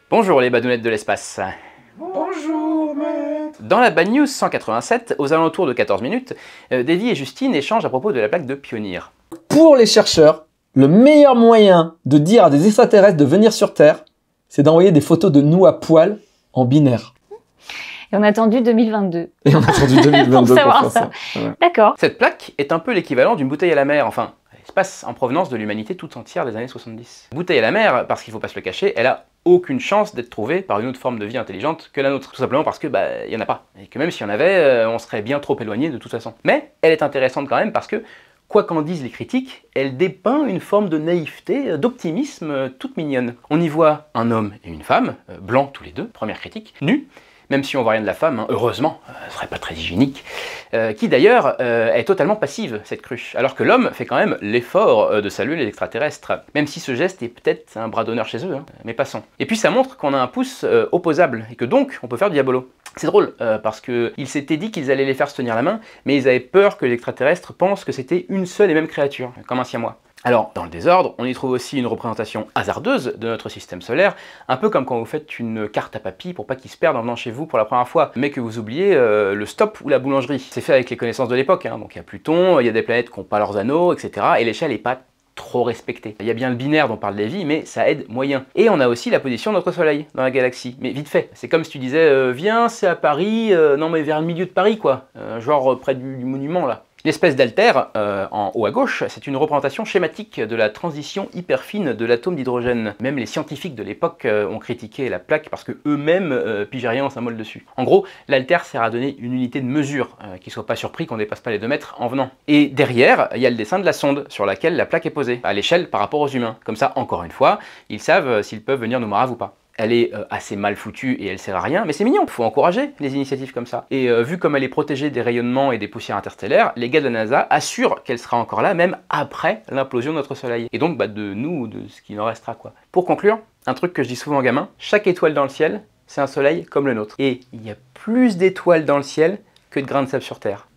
Bonjour les badounettes de l'espace. Bonjour maître. Dans la Bad News 187, aux alentours de 14 minutes, Davy et Justine échangent à propos de la plaque de Pionir. Pour les chercheurs, le meilleur moyen de dire à des extraterrestres de venir sur Terre, c'est d'envoyer des photos de nous à poil en binaire. Et on a attendu 2022. Et on a attendu 2022 pour savoir faire ça. Ouais. D'accord. Cette plaque est un peu l'équivalent d'une bouteille à la mer, enfin, l'espace en provenance de l'humanité toute entière des années 70. Bouteille à la mer, parce qu'il ne faut pas se le cacher, elle a aucune chance d'être trouvée par une autre forme de vie intelligente que la nôtre. Tout simplement parce que, il n'y en a pas. Et que même s'il y en avait, on serait bien trop éloigné de toute façon. Mais elle est intéressante quand même parce que, quoi qu'en disent les critiques, elle dépeint une forme de naïveté, d'optimisme toute mignonne. On y voit un homme et une femme, blancs tous les deux, première critique, nus, même si on voit rien de la femme, hein, heureusement, ce serait pas très hygiénique, qui d'ailleurs est totalement passive, cette cruche, alors que l'homme fait quand même l'effort de saluer les extraterrestres, même si ce geste est peut-être un bras d'honneur chez eux, hein, mais passons. Et puis ça montre qu'on a un pouce opposable, et que donc on peut faire du diabolo. C'est drôle, parce qu'ils s'étaient dit qu'ils allaient les faire se tenir la main, mais ils avaient peur que les extraterrestres pensent que c'était une seule et même créature, comme un siamois. Alors, dans le désordre, on y trouve aussi une représentation hasardeuse de notre système solaire, un peu comme quand vous faites une carte à papy pour pas qu'il se perde en venant chez vous pour la première fois, mais que vous oubliez le stop ou la boulangerie. C'est fait avec les connaissances de l'époque, hein. Donc il y a Pluton, il y a des planètes qui n'ont pas leurs anneaux, etc. Et l'échelle n'est pas trop respectée. Il y a bien le binaire dont parle Davy, mais ça aide moyen. Et on a aussi la position de notre soleil dans la galaxie, mais vite fait. C'est comme si tu disais, viens, c'est à Paris, non mais vers le milieu de Paris quoi, genre près du monument là. L'espèce d'altère, en haut à gauche, c'est une représentation schématique de la transition hyper fine de l'atome d'hydrogène. Même les scientifiques de l'époque ont critiqué la plaque parce que eux-mêmes pigeaient rien au symbole dessus. En gros, l'altère sert à donner une unité de mesure, qu'ils ne soient pas surpris qu'on dépasse pas les 2 mètres en venant. Et derrière, il y a le dessin de la sonde sur laquelle la plaque est posée, à l'échelle par rapport aux humains. Comme ça, encore une fois, ils savent s'ils peuvent venir nous marave ou pas. Elle est assez mal foutue et elle sert à rien, mais c'est mignon, il faut encourager les initiatives comme ça. Et vu comme elle est protégée des rayonnements et des poussières interstellaires, les gars de la NASA assurent qu'elle sera encore là, même après l'implosion de notre Soleil. Et donc de nous, de ce qu'il en restera quoi. Pour conclure, un truc que je dis souvent aux gamins, chaque étoile dans le ciel, c'est un soleil comme le nôtre. Et il y a plus d'étoiles dans le ciel que de grains de sable sur Terre.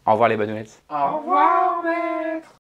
Au revoir les badounettes. Au revoir maître.